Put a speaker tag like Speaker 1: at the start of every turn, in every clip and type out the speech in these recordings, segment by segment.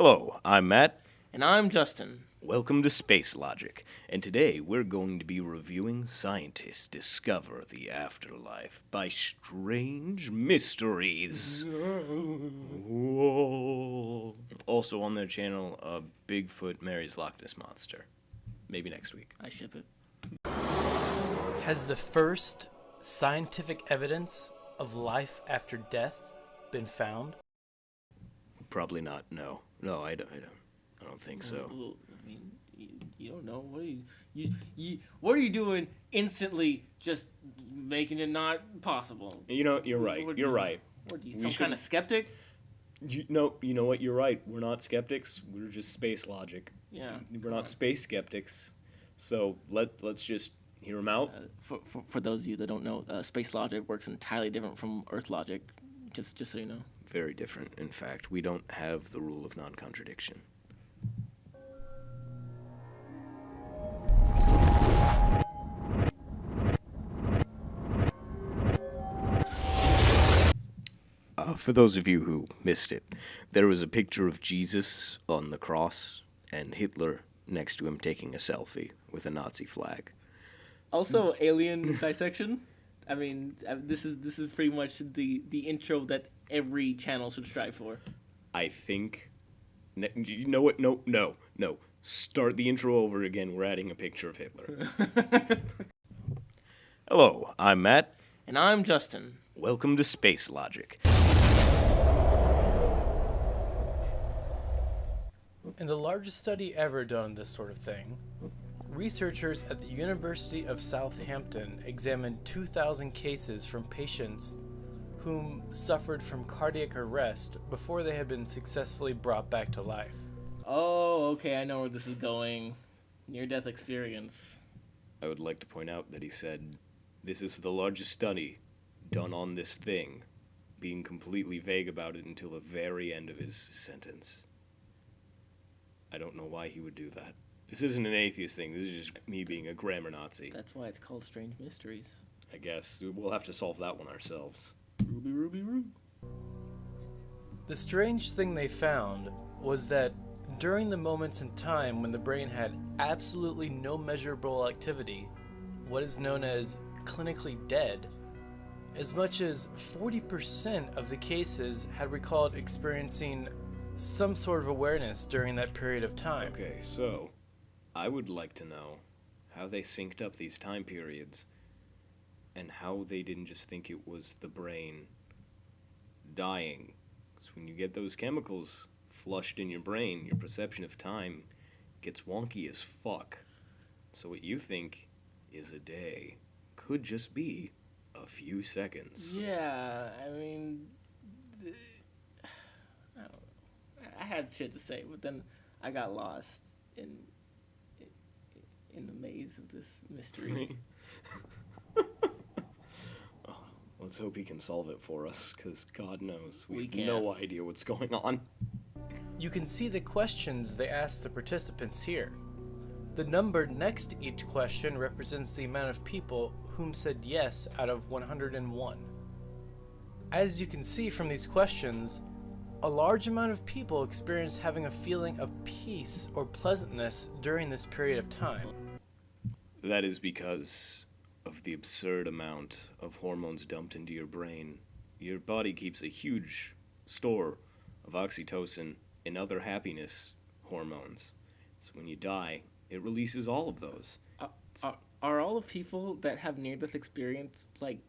Speaker 1: Hello, I'm Matt.
Speaker 2: And I'm Justin.
Speaker 1: Welcome to Space Logic, and today we're going to be reviewing Scientists Discover the Afterlife by Strange Mysteries. Whoa. Also on their channel, Bigfoot Mary's Loch Ness Monster. Maybe next week.
Speaker 2: I ship it.
Speaker 3: Has the first scientific evidence of life after death been found?
Speaker 1: Probably not. No, I don't think so.
Speaker 2: Well, I mean, you don't know. What are what are you doing instantly just making it not possible?
Speaker 1: You know, you're right.
Speaker 2: What-
Speaker 1: You're right.
Speaker 2: What are you,
Speaker 1: We
Speaker 2: some
Speaker 1: should-
Speaker 2: kind of skeptic?
Speaker 1: You know what? You're right. We're not skeptics. We're just space logic.
Speaker 2: Yeah.
Speaker 1: We're not space skeptics. So let's just hear them out.
Speaker 2: For those of you that don't know, space logic works entirely different from Earth logic. Just so you know.
Speaker 1: Very different. In fact, we don't have the rule of non-contradiction. For those of you who missed it, there was a picture of Jesus on the cross and Hitler next to him taking a selfie with a Nazi flag.
Speaker 2: Also, alien dissection. I mean, this is pretty much the intro that every channel should strive for.
Speaker 1: I think... You know what? No. Start the intro over again. We're adding a picture of Hitler. Hello, I'm Matt.
Speaker 2: And I'm Justin.
Speaker 1: Welcome to Space Logic.
Speaker 3: In the largest study ever done on this sort of thing, researchers at the University of Southampton examined 2,000 cases from patients whom suffered from cardiac arrest before they had been successfully brought back to life.
Speaker 2: Oh, okay, I know where this is going. Near-death experience.
Speaker 1: I would like to point out that he said, "This is the largest study done on this thing," being completely vague about it until the very end of his sentence. I don't know why he would do that. This isn't an atheist thing. This is just me being a grammar Nazi.
Speaker 2: That's why it's called Strange Mysteries.
Speaker 1: I guess we'll have to solve that one ourselves.
Speaker 2: Ruby.
Speaker 3: The strange thing they found was that during the moments in time when the brain had absolutely no measurable activity, what is known as clinically dead, as much as 40% of the cases had recalled experiencing some sort of awareness during that period of time.
Speaker 1: Okay, so I would like to know how they synced up these time periods and how they didn't just think it was the brain dying. Because when you get those chemicals flushed in your brain, your perception of time gets wonky as fuck. So what you think is a day could just be a few seconds.
Speaker 2: Yeah, I mean, I don't know. I had shit to say, but then I got lost in the maze of this mystery.
Speaker 1: Oh, let's hope he can solve it for us, because God knows we have
Speaker 2: can't.
Speaker 1: no idea what's going on.
Speaker 3: You can see the questions they asked the participants here. The number next to each question represents the amount of people whom said yes out of 101. As you can see from these questions, a large amount of people experience having a feeling of peace or pleasantness during this period of time.
Speaker 1: That is because of the absurd amount of hormones dumped into your brain. Your body keeps a huge store of oxytocin and other happiness hormones. So when you die, it releases all of those.
Speaker 2: Are all the people that have near-death experience, like,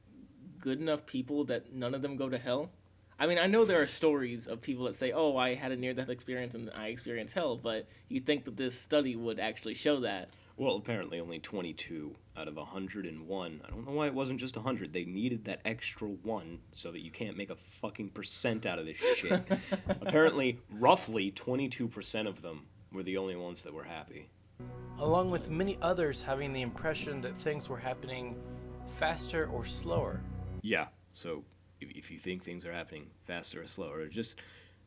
Speaker 2: good enough people that none of them go to hell? I mean, I know there are stories of people that say, oh, I had a near-death experience and I experienced hell, but you think that this study would actually show that.
Speaker 1: Well, apparently only 22 out of 101. I don't know why it wasn't just 100. They needed that extra one so that you can't make a fucking percent out of this shit. Apparently, roughly 22% of them were the only ones that were happy.
Speaker 3: Along with many others having the impression that things were happening faster or slower.
Speaker 1: Yeah, so if you think things are happening faster or slower,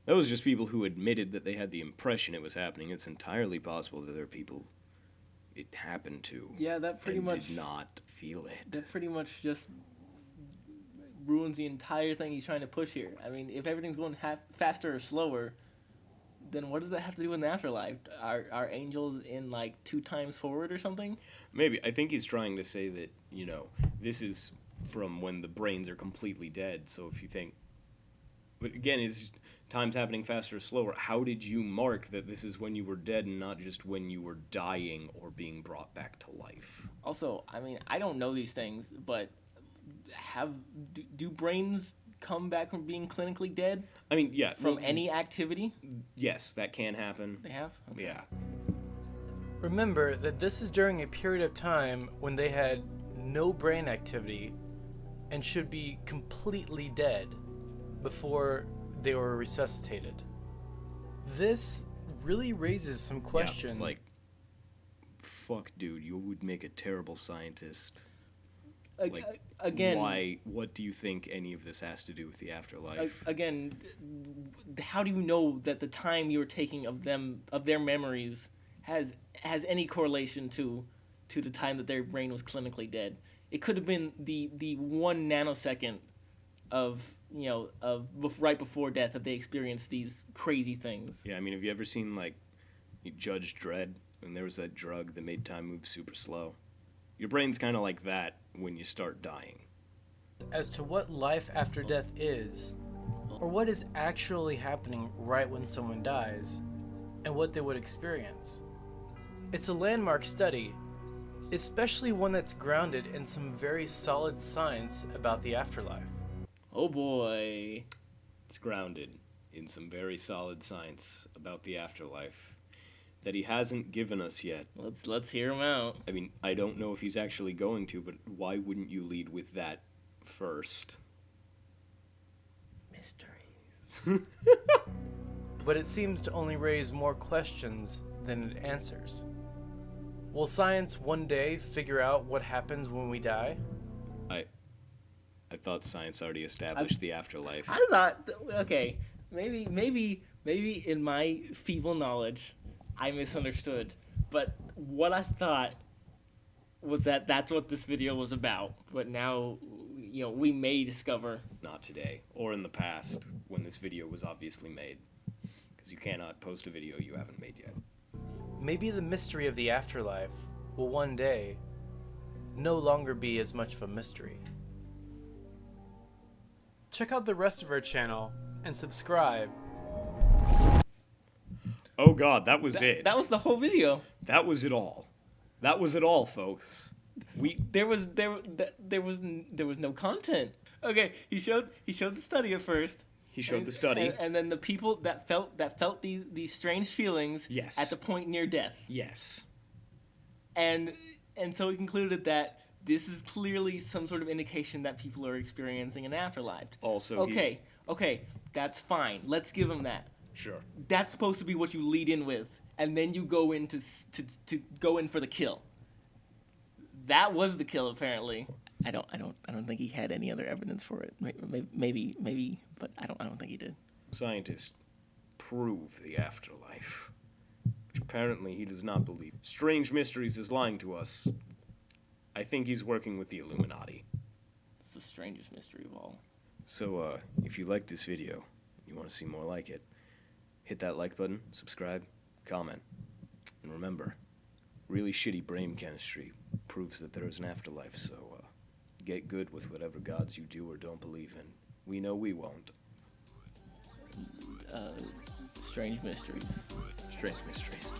Speaker 1: that was just people who admitted that they had the impression it was happening. It's entirely possible that there are people it happened to.
Speaker 2: Yeah, that pretty much
Speaker 1: did not feel it.
Speaker 2: That pretty much just ruins the entire thing he's trying to push here. I mean, if everything's going faster or slower, then what does that have to do with the afterlife? Are angels in like 2 times forward or something?
Speaker 1: Maybe. I think he's trying to say that, this is from when the brains are completely dead. So if you think. But again, it's time's happening faster or slower. How did you mark that this is when you were dead and not just when you were dying or being brought back to life?
Speaker 2: Also, I mean, I don't know these things, but do brains come back from being clinically dead
Speaker 1: I mean, yeah.
Speaker 2: from
Speaker 1: well,
Speaker 2: any activity?
Speaker 1: Yes, that can happen.
Speaker 2: They have? Okay.
Speaker 1: Yeah.
Speaker 3: Remember that this is during a period of time when they had no brain activity and should be completely dead before they were resuscitated. This really raises some questions.
Speaker 1: Yeah, like, fuck, dude, you would make a terrible scientist. Like,
Speaker 2: Again,
Speaker 1: why? What do you think any of this has to do with the afterlife?
Speaker 2: again, how do you know that the time you're taking of their memories has any correlation to the time that their brain was clinically dead? It could have been the 1 nanosecond of right before death that they experienced these crazy things.
Speaker 1: Yeah, I mean, have you ever seen, like, Judge Dredd? And there was that drug that made time move super slow. Your brain's kind of like that when you start dying.
Speaker 3: As to what life after death is, or what is actually happening right when someone dies, and what they would experience. It's a landmark study, especially one that's grounded in some very solid science about the afterlife.
Speaker 2: Oh boy.
Speaker 1: It's grounded in some very solid science about the afterlife that he hasn't given us yet.
Speaker 2: Let's hear him out.
Speaker 1: I mean, I don't know if he's actually going to, but why wouldn't you lead with that first?
Speaker 2: Mysteries.
Speaker 3: But it seems to only raise more questions than it answers. Will science one day figure out what happens when we die?
Speaker 1: I thought science already established the afterlife.
Speaker 2: I thought, okay, maybe in my feeble knowledge, I misunderstood. But what I thought was that that's what this video was about. But now, we may discover.
Speaker 1: Not today, or in the past, when this video was obviously made. Because you cannot post a video you haven't made yet.
Speaker 3: Maybe the mystery of the afterlife will one day no longer be as much of a mystery. Check out the rest of our channel and subscribe.
Speaker 1: Oh god, that was it.
Speaker 2: That was the whole video.
Speaker 1: That was it all. That was it all, folks.
Speaker 2: There was no content. Okay, he showed the study at first.
Speaker 1: He showed the study.
Speaker 2: And then the people that felt these strange feelings
Speaker 1: Yes.
Speaker 2: at the point near death.
Speaker 1: Yes.
Speaker 2: And so he concluded that this is clearly some sort of indication that people are experiencing an afterlife.
Speaker 1: Also,
Speaker 2: okay, that's fine. Let's give him that.
Speaker 1: Sure.
Speaker 2: That's supposed to be what you lead in with, and then you go in to go in for the kill. That was the kill, apparently. I don't think he had any other evidence for it. Maybe, but I don't think he did.
Speaker 1: Scientists prove the afterlife, which apparently he does not believe. Strange Mysteries is lying to us. I think he's working with the Illuminati.
Speaker 2: It's the strangest mystery of all.
Speaker 1: So, if you liked this video, and you want to see more like it, hit that like button, subscribe, comment. And remember, really shitty brain chemistry proves that there is an afterlife, so get good with whatever gods you do or don't believe in. We know we won't.
Speaker 2: Strange mysteries.
Speaker 1: Strange Mysteries.